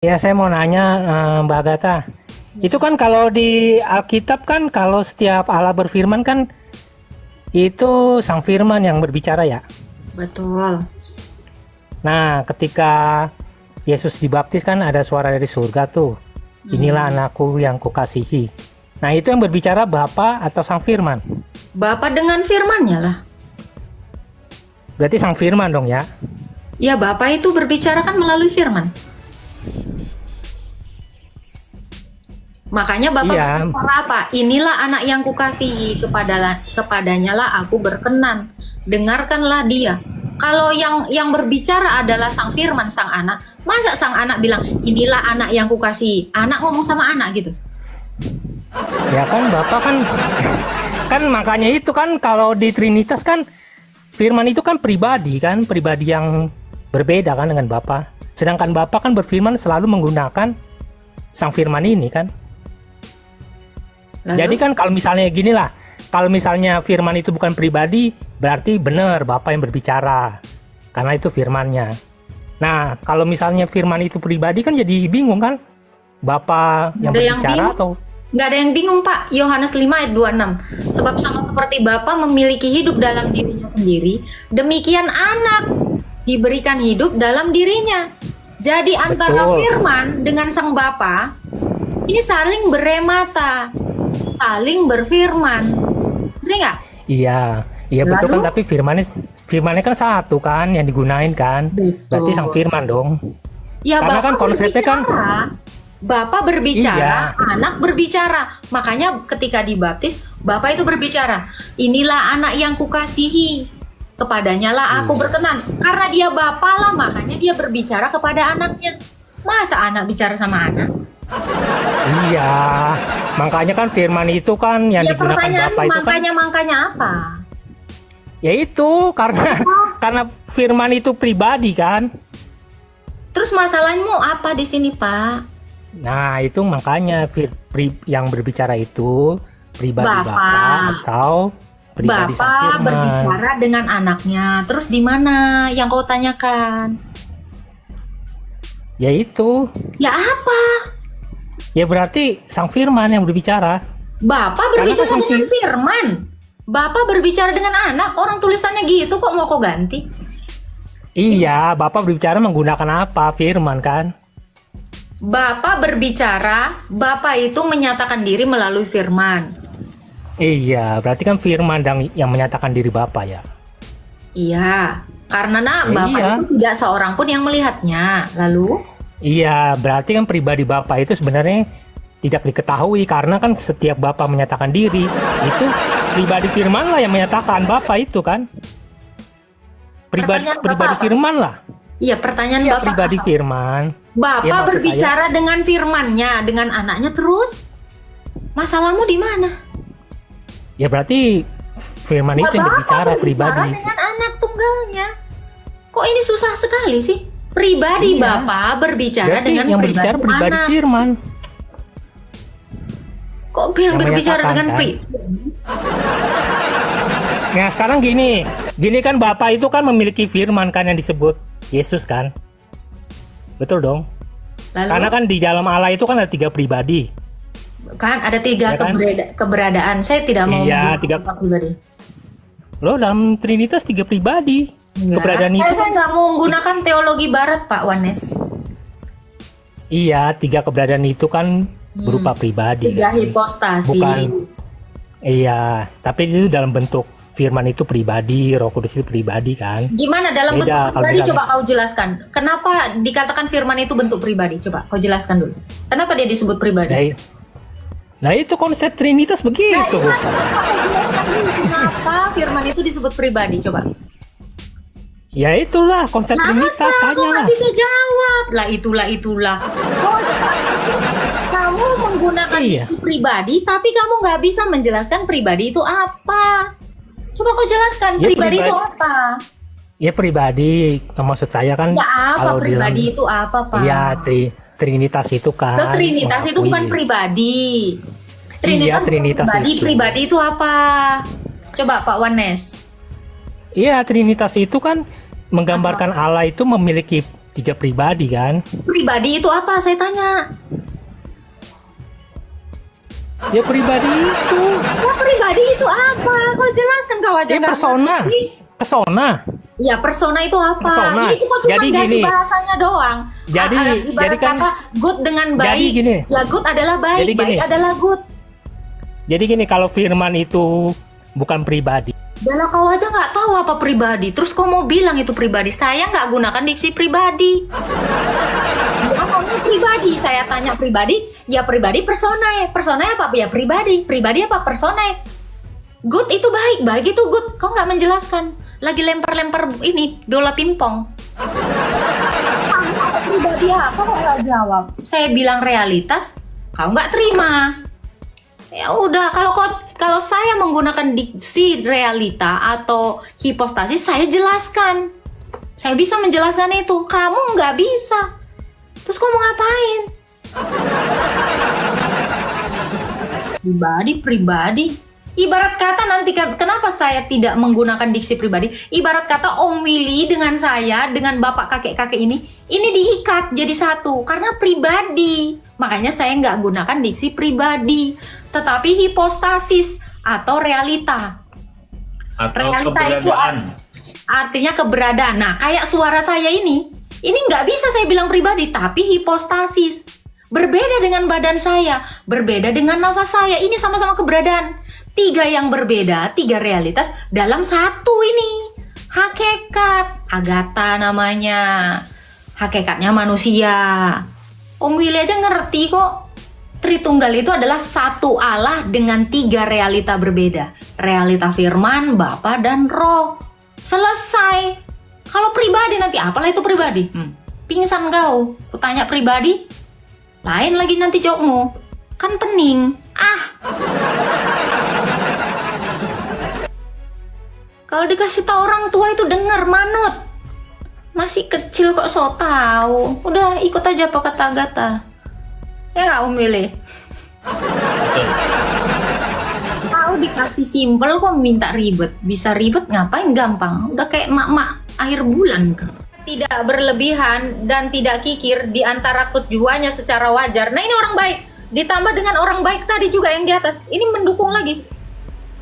Ya, saya mau nanya, Mbak Agatha. Itu kan kalau di Alkitab kan kalau setiap Allah berfirman kan itu Sang Firman yang berbicara ya. Betul. Nah, ketika Yesus dibaptis kan ada suara dari surga tuh. Inilah anakku yang kukasihi. Nah, itu yang berbicara Bapa atau Sang Firman? Bapa dengan firman-Nya lah. Berarti Sang Firman dong ya. Ya, Bapa itu berbicara kan melalui firman. Makanya Bapak Iya. berbicara apa? Inilah anak yang kukasihi, kepadanya lah aku berkenan. Dengarkanlah dia. Kalau yang berbicara adalah sang firman, sang anak, masa sang anak bilang inilah anak yang kukasihi? Anak ngomong sama anak gitu. Ya kan Bapak kan kan makanya itu kan kalau di Trinitas kan firman itu kan pribadi yang berbeda kan dengan Bapa. Sedangkan Bapa kan berfirman selalu menggunakan sang firman ini kan. Lalu? Jadi kan kalau misalnya gini lah, kalau misalnya firman itu bukan pribadi, berarti benar Bapa yang berbicara, karena itu firmannya. Nah, kalau misalnya firman itu pribadi kan jadi bingung kan, Bapa yang berbicara atau... Nggak ada yang bingung Pak. Yohanes 5 ayat 26. Sebab sama seperti Bapa memiliki hidup dalam dirinya sendiri, demikian anak diberikan hidup dalam dirinya. Jadi antara Betul. firman dengan sang Bapa ini saling beremata, saling berfirman. Benar nggak? Iya, iya betul kan, tapi firmannya kan satu kan yang digunain kan. Betul. Berarti sang firman dong. Ya, Karena kan konsepnya kan Bapak berbicara, Iya. anak berbicara. Makanya ketika dibaptis, Bapak itu berbicara. Inilah anak yang kukasihi, kepadanya lah aku berkenan. Karena dia Bapak lah, makanya dia berbicara kepada anaknya. Masa anak bicara sama anak? Iya, makanya kan firman itu kan yang Ya digunakan pertanyaan Bapa itu kan makanya apa? ya itu karena firman itu pribadi kan. Terus masalahmu apa di sini Pak? Nah, itu makanya yang berbicara itu pribadi Bapa. Bapa atau pribadi sang Bapak firman. berbicara dengan anaknya. Terus di mana yang kau tanyakan? Ya itu. Ya apa? Ya berarti sang firman yang berbicara. Bapak Karena berbicara kan dengan firman. Bapak berbicara dengan anak. Orang tulisannya gitu kok mau kau ganti? Iya, Bapak berbicara menggunakan apa? Firman kan? Bapak berbicara, Bapak itu menyatakan diri melalui firman. Iya, berarti kan firman yang menyatakan diri Bapak ya. Iya, karena Ya, Bapak iya. itu tidak seorang pun yang melihatnya. Lalu? Iya, berarti kan pribadi Bapak itu sebenarnya tidak diketahui karena kan setiap Bapak menyatakan diri, itu pribadi firman lah yang menyatakan Bapak itu kan. Pribadi Pertanyaan Bapak apa? firman lah. Iya, pertanyaan Iya, Bapak pribadi apa? firman. Bapak Ya, maksud berbicara dengan firmannya, dengan anaknya terus? Masalahmu di mana? Ya berarti firman itu yang berbicara pribadi. dengan anak tunggalnya. Kok ini susah sekali sih? Pribadi Iya. Bapak berbicara Berarti dengan yang berbicara pribadi anak. firman. Kok yang berbicara menyatakan, dengan kan? Nah sekarang gini kan Bapak itu kan memiliki firman kan yang disebut Yesus kan. Betul dong. Lalu Karena kan di dalam Allah itu kan ada 3 pribadi. kan ada 3 Ya kan? keberadaan. Saya tidak mau Iya, menggunakan 3. Bapak pribadi. Loh, dalam Trinitas 3 pribadi. Enggak. Keberadaan itu Saya nggak mau menggunakan teologi Barat, Pak Wanes. iya, 3 keberadaan itu kan berupa pribadi. 3 hipostasi. Bukan. Iya, tapi itu dalam bentuk firman itu pribadi, Roh Kudus itu pribadi kan. Gimana dalam Beda bentuk kalau pribadi? misalnya- Coba kau jelaskan. Kenapa dikatakan firman itu bentuk pribadi? Coba kau jelaskan dulu. Kenapa dia disebut pribadi? Nah itu konsep Trinitas begitu. Kenapa firman itu disebut pribadi? Coba. Ya itulah konsep Trinitas, Kamu tanya lah. nggak bisa jawab. Itulah. Kamu menggunakan Iya. isu pribadi, tapi kamu nggak bisa menjelaskan pribadi itu apa. Coba kau jelaskan Ya, pribadi itu pribadi. apa. Ya pribadi, maksud saya kan. Ya apa kalau pribadi dalam- itu apa, Pak? Iya, Trinitas itu kan. Ke Trinitas itu bukan mengakui. pribadi. Iya, Trinitas pribadi, itu. pribadi itu apa? Coba Pak Wanes. Iya, Trinitas itu kan menggambarkan Allah itu memiliki tiga pribadi kan? Pribadi itu apa? Saya tanya. Ya pribadi itu. Ya pribadi itu apa? Kau jelaskan kau aja. Ya persona. Persona. Ya persona itu apa? Persona. Ini kok cuma Jadi ganti gini. bahasanya doang. Ibarat kan kata good dengan baik. Jadi gini. Ya good adalah baik, Jadi gini. baik adalah good. Jadi gini, kalau firman itu bukan pribadi. Udah kau aja nggak tahu apa pribadi. Terus kau mau bilang itu pribadi? Saya nggak gunakan diksi pribadi. Ya, maunya pribadi. Saya tanya pribadi, ya pribadi personae. Personae apa? Ya pribadi. Pribadi apa? Personae. Good itu baik, baik itu good. Kau nggak menjelaskan. Lagi lempar-lempar ini bola pingpong. Pribadi apa? Kau nggak jawab. Saya bilang realitas, kau nggak terima. Ya udah, kalau saya menggunakan diksi realita atau hipostasis, saya jelaskan. Saya bisa menjelaskan itu. Kamu nggak bisa. Terus kamu ngapain? Pribadi. Ibarat kata nanti, kenapa saya tidak menggunakan diksi pribadi? Ibarat kata Om Willy dengan saya, dengan bapak kakek-kakek ini diikat jadi satu. Karena pribadi. Makanya saya nggak gunakan diksi pribadi. Tetapi hipostasis atau realita. Atau realita itu keberadaan. artinya keberadaan. Nah, kayak suara saya ini nggak bisa saya bilang pribadi, tapi hipostasis. Berbeda dengan badan saya, berbeda dengan nafas saya. Ini sama-sama keberadaan. Tiga yang berbeda, tiga realitas dalam satu ini. Hakikat, Agatha namanya. Hakikatnya manusia. Om Willy aja ngerti kok. Tritunggal itu adalah satu Allah dengan tiga realita berbeda. Realita firman, Bapa, dan Roh. Selesai. Kalau pribadi nanti, apalah itu pribadi? Pingsan kau. Kutanya pribadi, lain lagi nanti jawabmu. Kan pening. Kalau dikasih tahu orang tua itu dengar, manut. Masih kecil kok so tahu. Udah ikut aja apa kata Agatha. Ya nggak Om Willy? Tahu dikasih simpel kok minta ribet. Bisa ribet ngapain, gampang. Udah kayak mak-mak akhir bulan. Tidak berlebihan dan tidak kikir di antara keduanya secara wajar. Nah ini orang baik. Ditambah dengan orang baik tadi juga yang di atas. Ini mendukung lagi.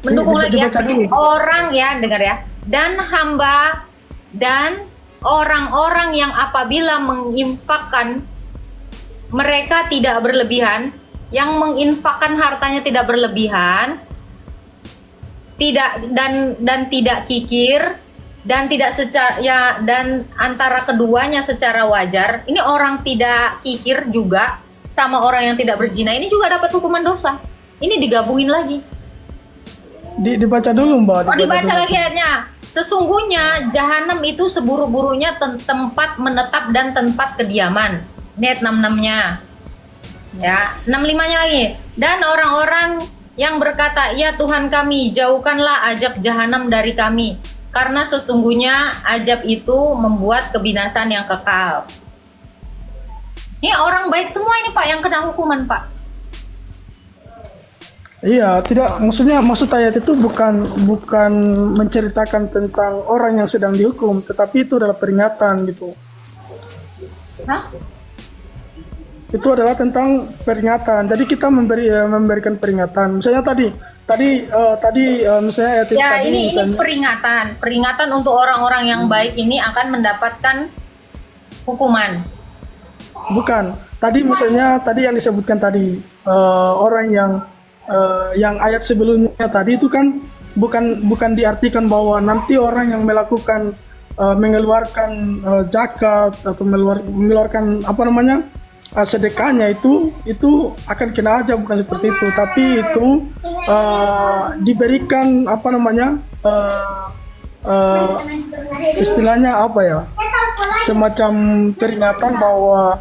Mendukung lagi ya. Orang ya, dengar ya. Dan hamba dan orang-orang yang apabila menginfakkan mereka tidak berlebihan, yang menginfakkan hartanya tidak berlebihan, tidak dan tidak kikir, dan tidak dan antara keduanya secara wajar. Ini orang tidak kikir juga sama orang yang tidak berzina ini juga dapat hukuman dosa. Ini digabungin lagi. Dibaca dulu Mbak. Dibaca lagi ayatnya. Sesungguhnya jahanam itu seburu-burunya tempat menetap dan tempat kediaman. Net 66-nya. Ya, 65-nya lagi. Dan orang-orang yang berkata, "Ya Tuhan kami, jauhkanlah azab jahanam dari kami, karena sesungguhnya azab itu membuat kebinasan yang kekal." Ini orang baik semua ini Pak yang kena hukuman Pak. Iya, tidak, maksud ayat itu bukan menceritakan tentang orang yang sedang dihukum, tetapi itu adalah peringatan gitu. Hah? Itu adalah tentang peringatan. Jadi kita memberikan peringatan. Misalnya tadi misalnya ayat itu ya, tadi ini misalnya, peringatan untuk orang-orang yang baik ini akan mendapatkan hukuman. bukan. Tadi misalnya tadi yang disebutkan tadi orang yang ayat sebelumnya tadi itu kan bukan diartikan bahwa nanti orang yang melakukan mengeluarkan zakat atau mengeluarkan apa namanya sedekahnya itu akan kena aja, bukan seperti itu, tapi itu diberikan apa namanya istilahnya apa ya, semacam peringatan bahwa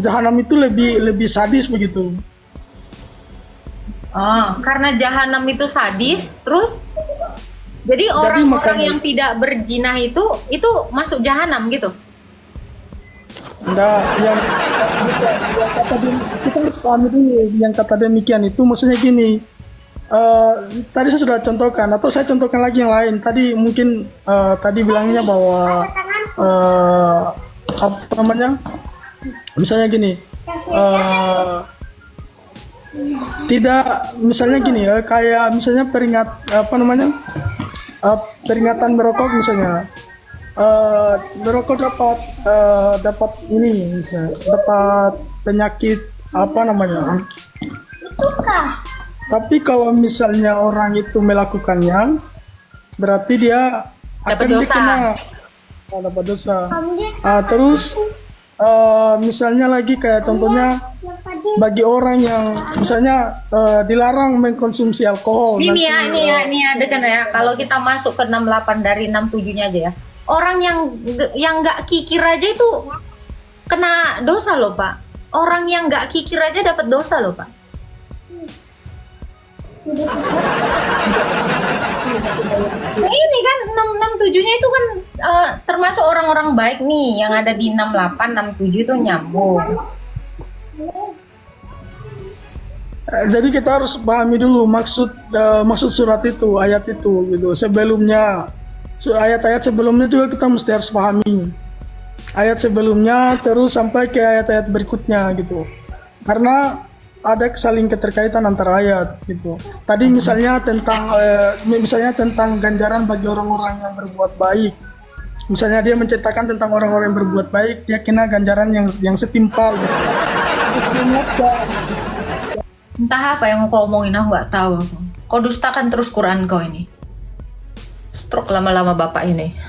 jahanam itu lebih sadis begitu. Oh, karena jahanam itu sadis, terus jadi orang-orang yang tidak berzina itu masuk jahanam gitu. Enggak, yang kita harus pahami dulu yang kata demikian itu maksudnya gini. Tadi saya sudah contohkan atau saya contohkan lagi yang lain. Tadi mungkin tadi bilangnya bahwa apa namanya, misalnya gini, tidak, misalnya gini ya, kayak misalnya peringatan merokok misalnya, merokok dapat ini, misalnya, dapat penyakit apa namanya. Tapi kalau misalnya orang itu melakukannya, berarti dia Dapat akan dosa. dikena, dapat dosa. Terus misalnya lagi kayak contohnya bagi orang yang misalnya dilarang mengkonsumsi alkohol. Ini nanti, ya dengan ya. Kalau kita masuk ke 68 dari 67-nya aja ya. Orang yang nggak kikir aja itu kena dosa loh, Pak. Orang yang nggak kikir aja dapat dosa loh, Pak. Nah, ini kan 667-nya itu kan termasuk orang-orang baik nih, yang ada di 68, 67 itu nyambung. Jadi kita harus pahami dulu maksud surat itu, ayat itu gitu. Sebelumnya, ayat-ayat sebelumnya juga kita mesti harus pahami. Ayat sebelumnya terus sampai ke ayat-ayat berikutnya gitu. Karena ada saling keterkaitan antara ayat gitu. Tadi misalnya tentang ganjaran bagi orang-orang yang berbuat baik. Misalnya dia menceritakan tentang orang-orang yang berbuat baik, dia kena ganjaran yang setimpal gitu. Entah apa yang kau omongin, aku nggak tahu. Kau dustakan terus Quran kau ini. Stroke lama-lama bapak ini.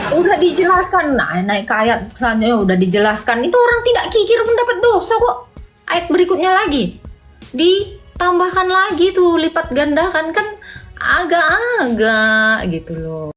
Udah dijelaskan, naik ke ayat selanjutnya udah dijelaskan. Itu orang tidak kikir pun dapat dosa kok. Ayat berikutnya lagi ditambahkan lagi tuh, lipat gandakan, kan agak-agak gitu loh.